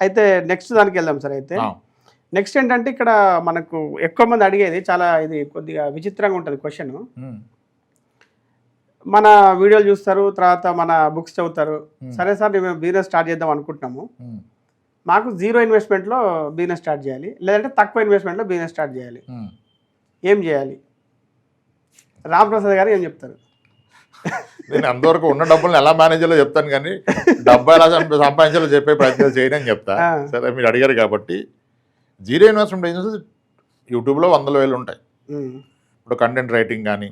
అయితే నెక్స్ట్ దానికి వెళ్దాం సార్. అయితే నెక్స్ట్ ఏంటంటే ఇక్కడ మనకు ఎక్కువ మంది అడిగేది చాలా ఇది కొద్దిగా విచిత్రంగా ఉంటుంది క్వశ్చన్. మన వీడియోలు చూస్తారు, తర్వాత మన బుక్స్ చదువుతారు. సరే సార్ మేము బిజినెస్ స్టార్ట్ చేద్దాం అనుకుంటున్నాము, మాకు జీరో ఇన్వెస్ట్మెంట్లో బిజినెస్ స్టార్ట్ చేయాలి, లేదంటే తక్కువ ఇన్వెస్ట్మెంట్లో బిజినెస్ స్టార్ట్ చేయాలి, ఏం చేయాలి? రామప్రసాద్ గారు ఏం చెప్తారు? నేను అంతవరకు ఉన్న డబ్బులను ఎలా మేనేజ్ చేయాలో చెప్తాను, కానీ డబ్బు ఎలా సంపాదించాలో చెప్పే ప్రయత్నం చేయని చెప్తా. సరే మీరు అడిగారు కాబట్టి, జీరో ఇన్వెస్ట్మెంట్ బిజినెస్ యూట్యూబ్లో 100,000 ఉంటాయి. ఇప్పుడు కంటెంట్ రైటింగ్ కానీ,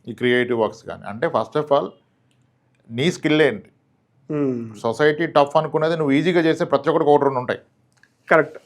ఈ క్రియేటివ్ వర్క్స్ కానీ. అంటే ఫస్ట్ ఆఫ్ ఆల్ నీ స్కిల్ ఏంటి? సొసైటీ టఫ్ అనుకునేది నువ్వు ఈజీగా చేసే ప్రతి ఒక్కరికి 1-2 ఉంటాయి. కరెక్ట్.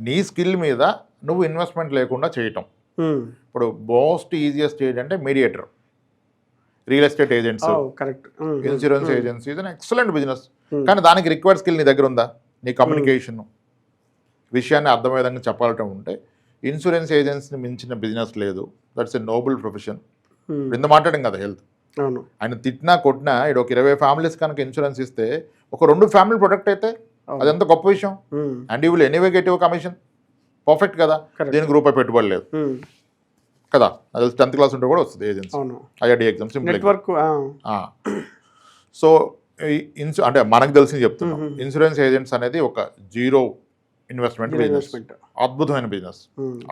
నీ స్కిల్ మీద నువ్వు ఇన్వెస్ట్మెంట్ లేకుండా చేయటం. ఇప్పుడు మోస్ట్ ఈజియెస్ట్ ఏంటంటే mediator, real estate agents, insurance agency, ఇది ఎక్సలెంట్ బిజినెస్. కానీ దానికి రిక్వైర్డ్ స్కిల్ నీ దగ్గర ఉందా? నీ కమ్యూనికేషన్, విషయాన్ని అర్థమయ్యే విధంగా చెప్పాలంటే ఉంటే ఇన్సూరెన్స్ ఏజెన్సీని మించిన బిజినెస్ లేదు. That's a noble profession. ఇంత మాట్లాడడం కదా హెల్త్. ఆయన తిట్టినా కొట్టినా ఇటు ఒక 20 ఫ్యామిలీస్ కనుక ఇన్సూరెన్స్ ఇస్తే ఒక 2 ఫ్యామిలీ ప్రొటెక్ట్ అయితే అదంత గొప్ప విషయం. And you will anyway get your commission. Perfect కదా? దీనికి రూపాయి పెట్టుబడి లేదు కదా. అది 10th క్లాస్ ఉంటే కూడా వస్తుంది agency, IRD exam, simple. So అంటే మనకు తెలిసింది చెప్తున్నాం. ఇన్సూరెన్స్ ఏజెంట్స్ అనేది ఒక జీరో ఇన్వెస్ట్మెంట్ బిజినెస్. అద్భుతమైన బిజినెస్,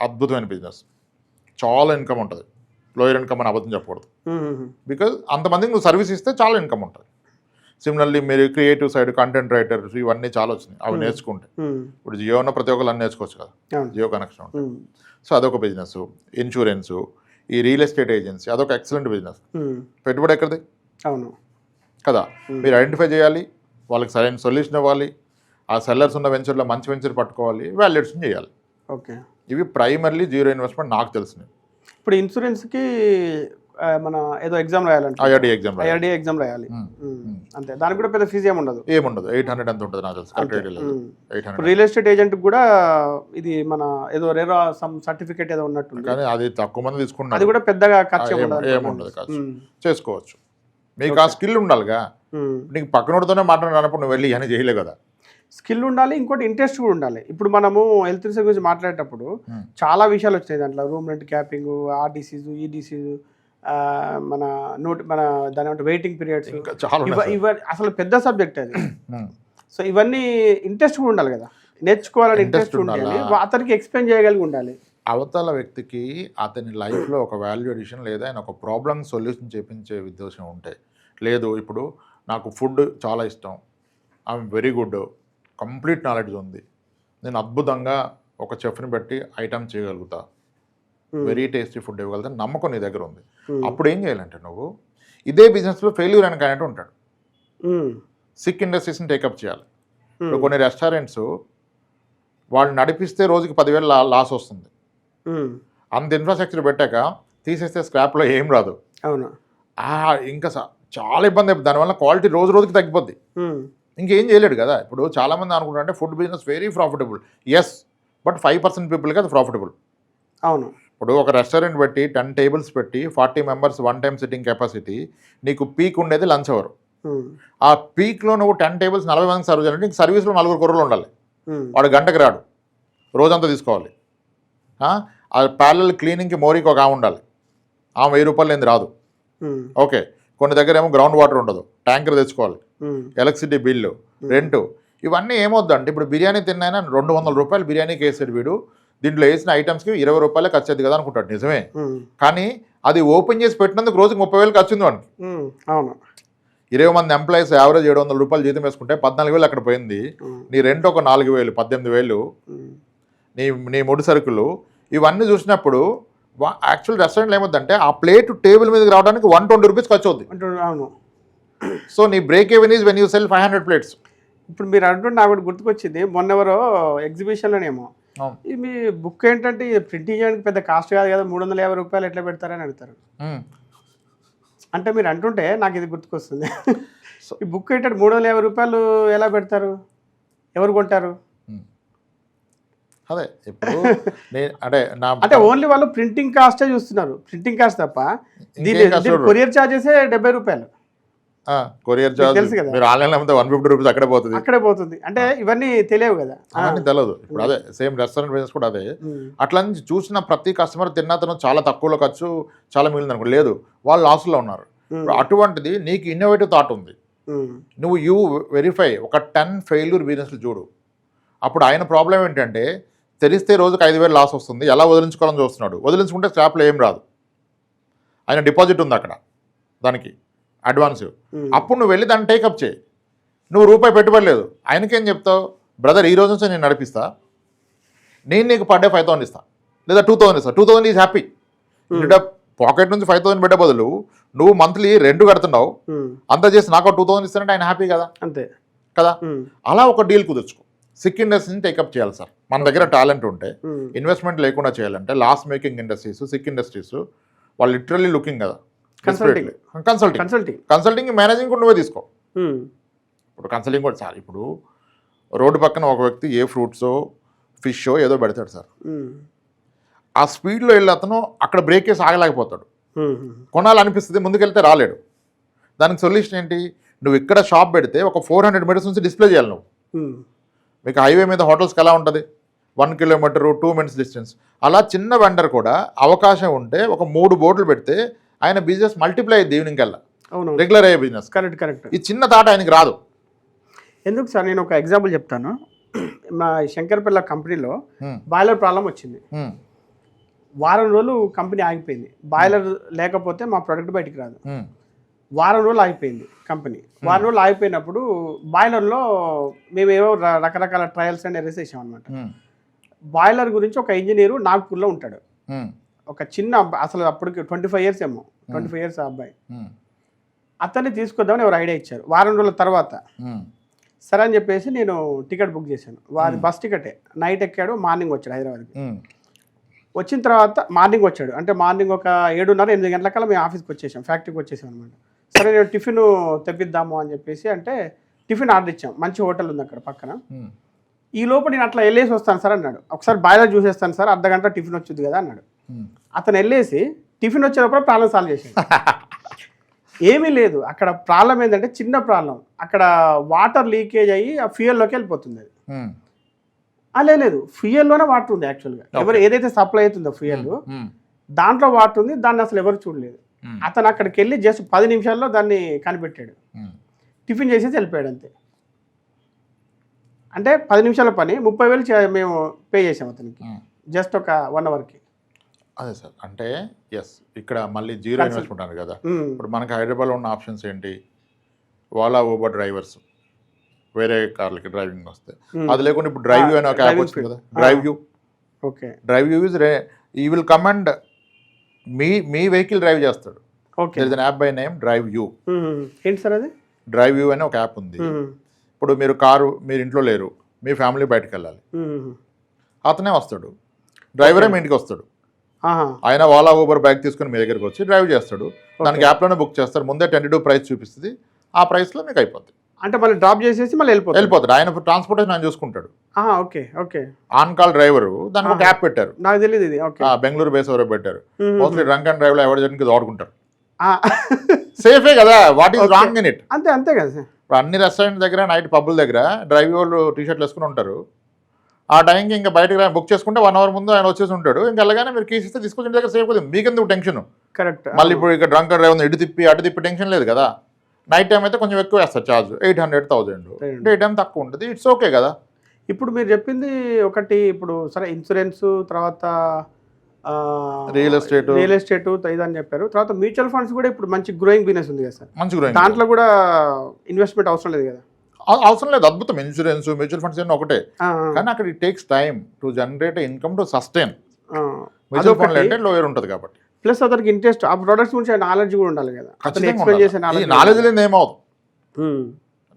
అద్భుతమైన బిజినెస్. చాలా ఇన్కమ్ ఉంటుంది. లోయర్ ఇన్కమ్ అని అబద్ధం చెప్పకూడదు. బికాజ్ అంతమందికి నువ్వు సర్వీస్ ఇస్తే చాలా ఇన్కమ్ ఉంటుంది. సిమిలర్లీ మీరు క్రియేటివ్ సైడ్, కంటెంట్ రైటర్, ఇవన్నీ చాలా వచ్చినాయి. అవి నేర్చుకుంటే ఇప్పుడు జియో ఉన్న ప్రతి ఒక్కరు అన్నీ నేర్చుకోవచ్చు కదా, జియో కనెక్షన్ ఉంటుంది. సో అదొక బిజినెస్. ఇన్సూరెన్స్, ఈ రియల్ ఎస్టేట్ ఏజెన్సీ అదొక ఎక్సలెంట్ బిజినెస్. పెట్టుబడి ఎక్కడిది? అవును కదా. మీరు ఐడెంటిఫై చేయాలి, వాళ్ళకి సరైన సొల్యూషన్ ఇవ్వాలి, ఆ సెల్లర్స్ ఉన్న వెంచర్లో మంచి వెంచర్ పట్టుకోవాలి, వాల్యుయేషన్ చేయాలి. ఓకే, ఇవి ప్రైమర్లీ జీరో ఇన్వెస్ట్మెంట్ నాకు తెలిసినవి. ఇప్పుడు ఇన్సూరెన్స్కి మన ఏదో ఎగ్జామ్ రాయాలంటే ఐఆర్డీ ఎగ్జామ్ రాయాలి అంతే. దానికి కూడా పెద్ద ఫీజు ఏముండదు. 800 ఎంత ఉంటుంది నాకు తెలుసు. రియల్ ఎస్టేట్ ఏజెంట్ కూడా ఇది మన ఏదో రేరా సమ్ సర్టిఫికేట్ ఏదో ఉన్నట్టు, కానీ అది తక్కువ మంది తీసుకున్నారు. అది కూడా పెద్దగా ఖర్చు ఏముండదు, చేసుకోవచ్చు. మీకు ఆ స్కిల్ ఉండాలిగా. నీకు పక్కనోడితోనే మాట్లాడినప్పుడు నువ్వు వెళ్ళి అని చేయలేవు కదా. స్కిల్ ఉండాలి, ఇంకోటి ఇంట్రెస్ట్ కూడా ఉండాలి. ఇప్పుడు మనము హెల్త్ రిసర్చ్ గురించి మాట్లాడేటప్పుడు చాలా విషయాలు వచ్చినాయి దాంట్లో. రూమ్ రెంట్ క్యాపింగ్, ఆ డిసీజ్, ఈ డిసీజ్, మన దాని అంటే వెయిటింగ్ పీరియడ్స్, ఇవన్నీ అసలు పెద్ద సబ్జెక్ట్ అది. సో ఇవన్నీ ఇంట్రెస్ట్ కూడా ఉండాలి కదా, నేర్చుకోవాలని ఇంట్రెస్ట్ ఉండాలి, అతనికి ఎక్స్ప్లెయిన్ చేయగలిగి ఉండాలి. అవతల వ్యక్తికి అతని లైఫ్లో ఒక వాల్యూ అడిషన్ లేదా ఆయన ఒక ప్రాబ్లం సొల్యూషన్ చేయించే ఉద్దేశం ఉంటే. లేదు ఇప్పుడు నాకు ఫుడ్ చాలా ఇష్టం, I'm very good, complete knowledge ఉంది, నేను అద్భుతంగా ఒక చెఫ్ని బట్టి ఐటమ్ చేయగలుగుతా, వెరీ టేస్టీ ఫుడ్ ఇవ్వగలుగుతా, నమ్మకం నీ దగ్గర ఉంది. అప్పుడు ఏం చేయాలంటే నువ్వు ఇదే బిజినెస్లో ఫెయిల్యూర్ అని కానీ ఉంటాడు. సిక్ ఇండస్ట్రీస్ని టేకప్ చేయాలి. ఇప్పుడు కొన్ని రెస్టారెంట్స్ వాళ్ళు నడిపిస్తే రోజుకి 10,000 లాస్ వస్తుంది. అంత ఇన్ఫ్రాస్ట్రక్చర్ పెట్టాక తీసేస్తే స్క్రాప్లో ఏం రాదు. అవును, ఇంకా చాలా ఇబ్బంది అయిపోతుంది. దానివల్ల క్వాలిటీ రోజు రోజుకి తగ్గిపోద్ది. ఇంకేం చేయలేడు కదా. ఇప్పుడు చాలామంది అనుకుంటారంటే food business very profitable. Yes, but 5% పీపుల్కి అది ప్రాఫిటబుల్. అవును, ఇప్పుడు ఒక రెస్టారెంట్ పెట్టి 10 టేబుల్స్ పెట్టి 40 మెంబర్స్ 1 టైం సిట్టింగ్ కెపాసిటీ, నీకు పీక్ ఉండేది లంచ్ అవర్. ఆ పీక్లో నువ్వు 10 టేబుల్స్ 40 మందికి సర్వ్ చేయాలంటే నీకు సర్వీస్లో 4 కుర్రలు ఉండాలి. వాడు గంటకు రాడు, రోజంతా తీసుకోవాలి. ఆ ప్యారలల్ క్లీనింగ్కి మోరీకి ఒక ఆమె ఉండాలి, ఆమె 1000 రూపాయలు లేని రాదు. ఓకే, కొన్ని దగ్గర ఏమో గ్రౌండ్ వాటర్ ఉండదు, ట్యాంకర్ తెచ్చుకోవాలి, ఎలక్ట్రిసిటీ బిల్లు, రెంటు, ఇవన్నీ ఏమవుద్దంటే ఇప్పుడు బిర్యానీ తిన్నాయినా 200 రూపాయలు బిర్యానీకి వేసాడు వీడు, దీంట్లో వేసిన ఐటమ్స్కి 20 రూపాయలే ఖర్చు అవుతుంది కదా అనుకుంటాడు. నిజమే, కానీ అది ఓపెన్ చేసి పెట్టినందుకు రోజుకి 30,000 ఖర్చు ఉంది వాడికి. అవును, 20 మంది ఎంప్లాయీస్ యావరేజ్ 700 రూపాయలు జీతం వేసుకుంటే 14,000 అక్కడ పోయింది. నీ రెంట్ ఒక 4,000, 18,000, నీ ముడి సరుకులు, ఇవన్నీ చూసినప్పుడు యాక్చువల్ రెస్టారెంట్లో ఏమవుతుందంటే ఆ ప్లేట్ టేబుల్ మీదకి రావడానికి 120 రూపీస్ ఖర్చు అవుతుంది. అవును, సో నీ break even is when you cell 500 plates. ఇప్పుడు మీరు అంటుంటే నాకు కూడా గుర్తుకొచ్చింది, మొన్నెవరో ఎగ్జిబిషన్లోనేమో మీ బుక్ ఏంటంటే ప్రింటింగ్ చేయడానికి పెద్ద కాస్ట్ కాదు కదా, 350 రూపాయలు ఎట్లా పెడతారని అడుగుతారు. అంటే మీరు అంటుంటే నాకు ఇది గుర్తుకొస్తుంది. ఈ బుక్ ఏంటంటే 350 రూపాయలు ఎలా పెడతారు, ఎవరు కొంటారు? అదే ఇప్పుడు అంటే ఓన్లీ వాళ్ళు ప్రింటింగ్ కాస్టే చూస్తున్నారు, ప్రింటింగ్ కాస్ట్ తప్ప. దీని కొరియర్ ఛార్జెసే 70 రూపాయలు. కొరియర్ చార్జ్ తెలుసు కదా. మీరు ఆన్లైన్లో అమ్మితే 150 రూపీస్ అక్కడే పోతుంది. అక్కడే పోతుంది. అంటే ఇవన్నీ తెలియవు కదా. అవన్నీ తెలియదు. ఇప్పుడు అదే సేమ్ రెస్టారెంట్ బిజినెస్ కూడా అదే. అట్లా నుంచి చూసిన ప్రతి కస్టమర్ తిన్నతను చాలా తక్కువలో ఖర్చు చాలా మిగిలింది అనుకో, లేదు వాళ్ళు లాస్లో ఉన్నారు. అటువంటిది నీకు ఇన్నోవేటివ్ థాట్ ఉంది, నువ్వు వెరిఫై ఒక 10 ఫెయిల్యూర్ బిజినెస్లు చూడు. అప్పుడు ఆయన ప్రాబ్లం ఏంటంటే తెలిస్తే రోజుకి 5,000 లాస్ వస్తుంది, ఎలా వదిలించుకోవాలని చూస్తున్నాడు. వదిలించుకుంటే స్క్రాప్లో ఏం రాదు, ఆయన డిపాజిట్ ఉంది అక్కడ దానికి అడ్వాన్స్. అప్పుడు నువ్వు వెళ్ళి దాన్ని టేకప్ చేయి. నువ్వు రూపాయి పెట్టుబడి లేదు, ఆయనకేం చెప్తావు, బ్రదర్ ఈ రోజు నుంచి నేను నడిపిస్తా, నేను నీకు పర్ డే 5,000 ఇస్తా లేదా 2,000 ఇస్తా. 2,000 ఈజ్ హ్యాపీ. పాకెట్ నుంచి 5,000 పెట్టే బదులు నువ్వు మంత్లీ రెంట్ కడుతున్నావు, అంతా చేసి నాకు 2,000 ఇస్తానంటే ఆయన హ్యాపీ కదా. అంతే కదా. అలా ఒక డీల్ కుదుర్చుకో. సిక్ ఇండస్ట్రీని టేకప్ చేయాలి సార్. మన దగ్గర టాలెంట్ ఉంటే ఇన్వెస్ట్మెంట్ లేకుండా చేయాలంటే loss making industries, sick industries వాళ్ళు లిటరల్లీ లుకింగ్ కదా. కన్సల్టింగ్ మేనేజింగ్ కూడా నువ్వే తీసుకో. ఇప్పుడు కన్సల్టింగ్ కూడా సార్, ఇప్పుడు రోడ్డు పక్కన ఒక వ్యక్తి ఏ ఫ్రూట్సో ఫిషో ఏదో పెడతాడు సార్, ఆ స్పీడ్లో వెళ్ళి అతను అక్కడ బ్రేక్ వేసి ఆగలేకపోతాడు, కొనాలనిపిస్తుంది, ముందుకెళ్తే రాలేడు. దానికి సొల్యూషన్ ఏంటి, నువ్వు ఇక్కడ షాప్ పెడితే ఒక 400 మీటర్స్ నుంచి డిస్ప్లే చేయాలి నువ్వు. మీకు హైవే మీద హోటల్స్కి ఎలా ఉంటుంది, 1 కిలోమీటరు 2 మినిట్స్ డిస్టెన్స్. అలా చిన్న వెండర్ కూడా అవకాశం ఉంటే ఒక 3 బోర్డులు పెడితే ఆయన బిజినెస్ మల్టిప్లై అయ్యింది ఈవినింగ్ కల్లా, రెగ్యులర్ అయ్యే బిజినెస్. కరెక్ట్. ఈ చిన్న తాట ఆయనకి రాదు. ఎందుకు సార్, నేను ఒక ఎగ్జాంపుల్ చెప్తాను. మా శంకర్పల్లి కంపెనీలో బాయిలర్ ప్రాబ్లం వచ్చింది. వారం రోజులు కంపెనీ ఆగిపోయింది. బాయిలర్ లేకపోతే మా ప్రొడక్ట్ బయటికి రాదు. వారం రోజులు ఆగిపోయింది కంపెనీ. వారం రోజులు ఆగిపోయినప్పుడు బాయిలర్లో మేమేవో రకరకాల ట్రయల్స్ అండ్ ఎర్రర్స్ చేసాం అనమాట. బాయిలర్ గురించి ఒక ఇంజనీరు నాగ్పూర్లో ఉంటాడు, ఒక చిన్న అసలు అప్పటికి 25 ఇయర్స్ ఏమో, 25 ఇయర్స్ అబ్బాయి. అతన్ని తీసుకొద్దామని ఎవరు ఐడియా ఇచ్చారు. వారం రోజుల తర్వాత సరే అని చెప్పేసి నేను టికెట్ బుక్ చేశాను. వారి బస్ టికెటే. నైట్ ఎక్కాడు, మార్నింగ్ వచ్చాడు హైదరాబాద్కి. వచ్చిన తర్వాత మార్నింగ్ వచ్చాడు అంటే మార్నింగ్ ఒక 7:30-8 గంటలకల్లా మేము ఆఫీస్కి వచ్చేసాం, ఫ్యాక్టరీకి వచ్చేసాం అనమాట. సరే నేను టిఫిన్ తెప్పిద్దాము అని చెప్పేసి అంటే టిఫిన్ ఆర్డర్ ఇచ్చాం. మంచి హోటల్ ఉంది అక్కడ పక్కన. ఈ లోపు నేను అట్లా వెళ్ళేసి వస్తాను సార్ అన్నాడు. ఒకసారి బాయిలర్ చూసేస్తాను సార్, అర్ధగంట టిఫిన్ వచ్చింది కదా అన్నాడు. అతను వెళ్ళేసి టిఫిన్ వచ్చేటప్పుడు ప్రాబ్లం సాల్వ్ చేశాడు. ఏమీ లేదు అక్కడ. ప్రాబ్లం ఏంటంటే చిన్న ప్రాబ్లం, అక్కడ వాటర్ లీకేజ్ అయ్యి ఆ ఫ్యూయల్లోకి వెళ్ళిపోతుంది. అది లేదు, ఫ్యూయల్లోనే వాటర్ ఉంది యాక్చువల్గా. ఎవరు ఏదైతే సప్లై అవుతుందో ఫ్యూయల్ దాంట్లో వాటర్ ఉంది, దాన్ని అసలు ఎవరు చూడలేదు. అతను అక్కడికి వెళ్ళి జస్ట్ 10 నిమిషాల్లో దాన్ని కనిపెట్టాడు, టిఫిన్ చేసేసి వెళ్ళిపోయాడు అంతే. అంటే 10 నిమిషాల పని 30,000 మేము పే చేసాం అతనికి జస్ట్ ఒక 1 అవర్కి. అదే సార్, అంటే ఎస్ ఇక్కడ మళ్ళీ జీరో ఇన్వెస్ట్మెంట్ అన్నారు కదా. ఇప్పుడు మనకి హైదరాబాద్లో ఉన్న ఆప్షన్స్ ఏంటి, ఓలా ఊబర్ డ్రైవర్స్, వేరే కార్లకి డ్రైవింగ్ వస్తాయి. అది లేకుండా ఇప్పుడు డ్రైవ్ యూ అనే ఒక యాప్ వచ్చింది కదా, drive you. Okay, drive you is ఈ విల్ కమాండ్ మీ వెహికల్ డ్రైవ్ చేస్తాడు. Okay, there is an app by name drive you. ఏంటి సార్ అది? డ్రైవ్ యూ అనే ఒక యాప్ ఉంది. ఇప్పుడు మీరు కారు, మీరు ఇంట్లో లేరు, మీ ఫ్యామిలీ బయటకు వెళ్ళాలి, అతనే వస్తాడు, డ్రైవరే మీ ఇంటికి వస్తాడు. ఆయన ఓలా ఊబర్ బ్యాగ్ తీసుకుని మీ దగ్గరికి వచ్చి డ్రైవ్ చేస్తాడు. దానికి యాప్లోనే బుక్ చేస్తారు, ముందే 22 ప్రైస్ చూపిస్తుంది, ఆ ప్రైస్లో మీకు అయిపోద్ది. అంటే మళ్ళీ డ్రాప్ చేసేసి మళ్ళీ వెళ్ళిపోతాడు. ఆయన ట్రాన్స్పోర్టేషన్ ఆయన చూసుకుంటాడు. Okay okay. On call driver, దానికి ఒక యాప్ పెట్టారు, నాకు తెలియదు ఇది. బెంగళూరు బేస్ ఎవరో పెట్టారు. మోస్ట్లీ డ్రంక్ అండ్ డ్రైవ్ లో ఎవరి జనానికి వాడుకుంటారు. సేఫే కదా, what is wrong in it? అంతే అంతే కదా సార్. ఇప్పుడు అన్ని రెస్టారెంట్ దగ్గర, నైట్ పబ్బుల దగ్గర డ్రైవ్ వాళ్ళు టీషర్ట్లు వేసుకుని ఉంటారు. ఆ టైంకి ఇంకా బయటకు బుక్ చేసుకుంటే 1 అవర్ ముందు ఆయన వచ్చేసి ఉంటాడు. ఇంకా వెళ్ళగానే మీరు కేసు ఇస్తే తీసుకొచ్చిన దగ్గర సేఫ్ అవుతుంది, మీకెందుకు టెన్షన్? కరెక్ట్. మళ్ళీ ఇప్పుడు ఇక్కడ డ్రంక్ అండ్ డ్రైవ్ ఇటు తిప్పి అటు తిప్పి టెన్షన్ లేదు కదా. నైట్ టైం అయితే కొంచెం ఎక్కువ వేస్తారు ఛార్జ్, 800-1000. డే టైం తక్కువ ఉంటుంది, ఇట్స్ ఓకే కదా. ఇప్పుడు మీరు చెప్పింది ఒకటి, ఇప్పుడు సరే ఇన్సూరెన్స్, తర్వాత రియల్ ఎస్టేట్ ఇదని చెప్పారు. తర్వాత మ్యూచువల్ ఫండ్స్ కూడా ఇప్పుడు మంచి గ్రోయింగ్ బిజినెస్ ఉంది కదా సార్. మంచి గ్రోయింగ్, దాంట్లో కూడా ఇన్వెస్ట్మెంట్ అవసరం లేదు కదా? అవసరం లేదు, అద్భుతం. ఇన్సూరెన్స్, మ్యూచువల్ ఫండ్స్ అన్నీ ఒకటే, కానీ అక్కడ it takes time to generate income to sustain. Mutual fund అంటే లోయర్ ఉంటుంది కాబట్టి, ప్లస్ అతనికి ఇంట్రెస్ట్, ఆ ప్రొడక్ట్స్ గురించి నాలెడ్జ్ కూడా ఉండాలి కదా. ఎక్స్ప్లెయిన్ చేసే నాలెడ్జ్ లేదు ఏమవుతుంది.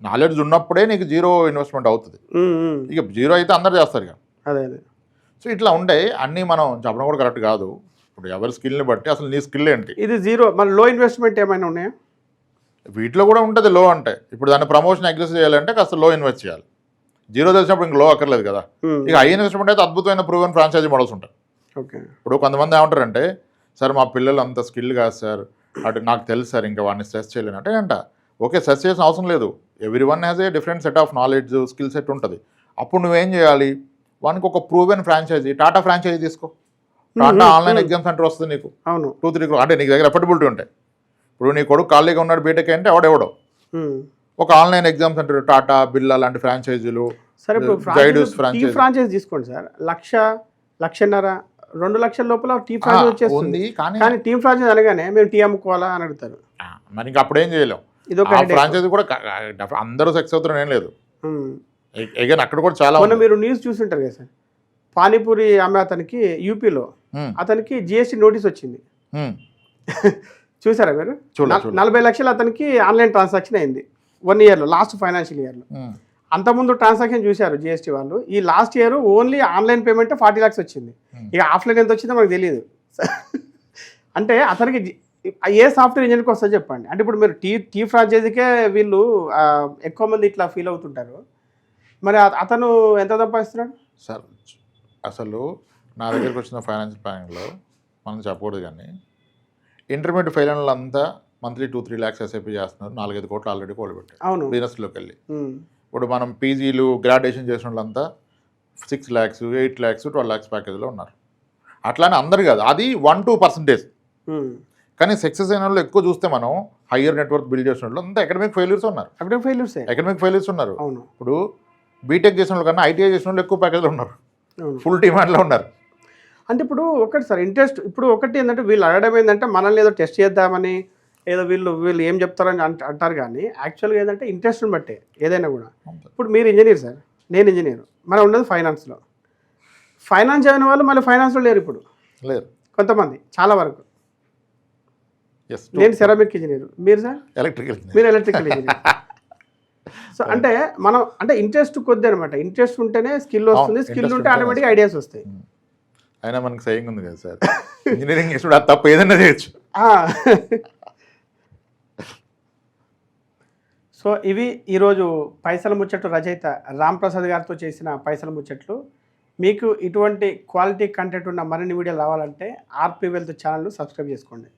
నాలెడ్జ్ ఉన్నప్పుడే నీకు జీరో ఇన్వెస్ట్మెంట్ అవుతుంది. ఇక జీరో అయితే అందరు చేస్తారు ఇక. అదే అదే. సో ఇట్లా ఉండే అన్నీ మనం చెప్పడం కూడా కరెక్ట్ కాదు. ఇప్పుడు ఎవరి స్కిల్ని బట్టి అసలు నీ స్కిల్ ఏంటి. ఇది జీరో, మన లో ఇన్వెస్ట్మెంట్ ఏమైనా ఉన్నాయా? వీటిలో కూడా ఉంటుంది లో అంటే. ఇప్పుడు దాన్ని ప్రమోషన్ అగ్రెసివ్ చేయాలంటే కాస్త లో ఇన్వెస్ట్ చేయాలి. జీరో తెలిసినప్పుడు ఇంక లో అక్కర్లేదు కదా. ఇక హై ఇన్వెస్ట్మెంట్ అయితే అద్భుతమైన ప్రూవెన్ ఫ్రాంచైజీ మోడల్స్ ఉంటాయి. ఓకే. ఇప్పుడు కొంతమంది ఏమంటారంటే, సార్ మా పిల్లలు అంత స్కిల్ కాదు సార్, అటు నాకు తెలుసు సార్, ఇంకా వాడిని స్ట్రెస్ చేయలేను అంటే అంట. ఓకే, సెర్చ్ చేసిన అవసరం లేదు. Every one has a different set of knowledge, skill set ఉంటుంది. అప్పుడు నువ్వేం చేయాలి, వానికి ఒక ప్రూవెన్ ఫ్రాంచైజీ, టాటా ఫ్రాంచైజీ తీసుకో. టాటా ఆన్లైన్ ఎగ్జామ్ సెంటర్ వస్తుంది నీకు, అవును 2-3 crore, అంటే నీకు దగ్గర ఎఫర్టబిలిటీ ఉంటాయి. ఇప్పుడు నీ కొడుకు ఖాళీగా ఉన్నాడు బీటెక్ అంటే ఎవడెవడో ఒక online exam centre, Tata, Birla లాంటి ఫ్రాంచైజీలు, సరే ఇప్పుడు జైడస్ టీ ఫ్రాంచైజీ ఫ్రాంచైజ్ తీసుకోండి సార్, 1,00,000 2 లక్షల లోపల టీ ఫ్రాంచైజ్ వచ్చేస్తుంది. ఉంది. కానీ టీ ఫ్రాంచైజ్ అనగానే మేము టీ అమ్ముకోవాలా అని అడుగుతారు. మరి ఇంకా అప్పుడేం చేయలేం. ఇదొక ఆ headache. ఫ్రాంచైజీ కూడా అందరూ సక్సెస్ అవుతారని ఏం లేదు. అగైన్ అక్కడ కూడా చాలా మొన్న మీరు న్యూస్ చూసుంటారు కదా సార్, పానీపూరి అమ్మే అతనికి యూపీలో అతనికి జిఎస్టీ నోటీస్ వచ్చింది. చూసారా మీరు? 40 లక్షలు అతనికి ఆన్లైన్ ట్రాన్సాక్షన్ అయింది 1 yearలో, లాస్ట్ ఫైనాన్షియల్ ఇయర్లో. అంతకుముందు ట్రాన్సాక్షన్ చూశారు జిఎస్టీ వాళ్ళు. ఈ last year only online payment 40 lakhs వచ్చింది. ఇక ఆఫ్లైన్ ఎంత వచ్చిందో మనకు తెలియదు. అంటే అతనికి ఏ సాఫ్ట్వేర్ ఇంజనీర్కి వస్తుందో చెప్పండి. అంటే ఇప్పుడు మీరు టీ ఫ్రాంచైజీకే వీళ్ళు ఎక్కువ మంది ఇట్లా ఫీల్ అవుతుంటారు. మరి అతను ఎంత సంపాదిస్తున్నాడు సార్? అసలు నా దగ్గరికి వచ్చిన ఫైనాన్షియల్ ప్లానింగ్లో మనం చెప్పకూడదు, కానీ ఇంటర్మీడియట్ ఫెయిల్ అయిన వాళ్ళంతా మంత్లీ 2-3 lakhs ఎస్ఐపి చేస్తున్నారు. 4-5 కోట్లు ఆల్రెడీ కూడబెట్టారు అవును బిజినెస్లోకి వెళ్ళి. ఇప్పుడు మనం పీజీలు గ్రాడ్యుయేషన్ చేసిన వాళ్ళంతా 6 lakhs, 8 lakhs, 12 lakhs ప్యాకేజ్లో ఉన్నారు. అట్లానే అందరు కాదు, అది 1-2%. కానీ సక్సెస్ అయిన వాళ్ళు ఎక్కువ చూస్తే మనం హయ్యర్ నెట్వర్క్ బిల్డ్ చేసిన వాళ్ళు అంతా ఎకడమిక్ ఫెయిల్యూర్స్ ఉన్నారు. ఎకడమిక్ ఫెయిల్యూర్స్ ఉన్నారు. అవును. ఇప్పుడు బీటెక్ చేసిన వాళ్ళు కన్నా ఐటీఐ చేసిన వాళ్ళు ఎక్కువ ప్యాకేజ్లో ఉన్నారు, ఫుల్ డిమాండ్లో ఉన్నారు. అంటే ఇప్పుడు ఒకటి సార్ ఇంట్రెస్ట్, ఇప్పుడు ఒకటి ఏంటంటే వీళ్ళు అడగడం ఏంటంటే మనల్ని ఏదో టెస్ట్ చేద్దామని, ఏదో వీళ్ళు ఏం చెప్తారని అంటారు. కానీ యాక్చువల్గా ఏంటంటే ఇంట్రెస్ట్ని బట్టే ఏదైనా కూడా. ఇప్పుడు మీరు ఇంజనీర్ సార్, నేను ఇంజనీర్, మనం ఉన్నది ఫైనాన్స్లో. ఫైనాన్స్ చదివిన వాళ్ళు మళ్ళీ ఫైనాన్స్లో లేరు ఇప్పుడు, లేరు కొంతమంది, చాలా వరకు. నేను సెరామిక్ ఇంజనీర్, మీరు సార్ మీరు ఎలక్ట్రికల్ ఇంజనీర్. సో అంటే మనం అంటే ఇంట్రెస్ట్ కొద్ది అనమాట. ఇంట్రెస్ట్ ఉంటేనే స్కిల్ వస్తుంది, స్కిల్ ఉంటే ఆటోమేటిక్గా ఐడియాస్ వస్తాయి. అయినా మనకు సైయింగ్ ఉంది కదా సార్, ఇంజనీరింగ్ చేసినప్పుడు అది తప్ప ఏదైనా చేయొచ్చు. సో ఇవి ఈరోజు పైసల ముచ్చట్లు రచయిత రామ్ ప్రసాద్ గారితో చేసిన పైసల ముచ్చట్లు. మీకు ఇటువంటి క్వాలిటీ కంటెంట్ ఉన్న మరిన్ని వీడియోలు రావాలంటే ఆర్పీ వెల్త్ ఛానల్ సబ్స్క్రైబ్ చేసుకోండి.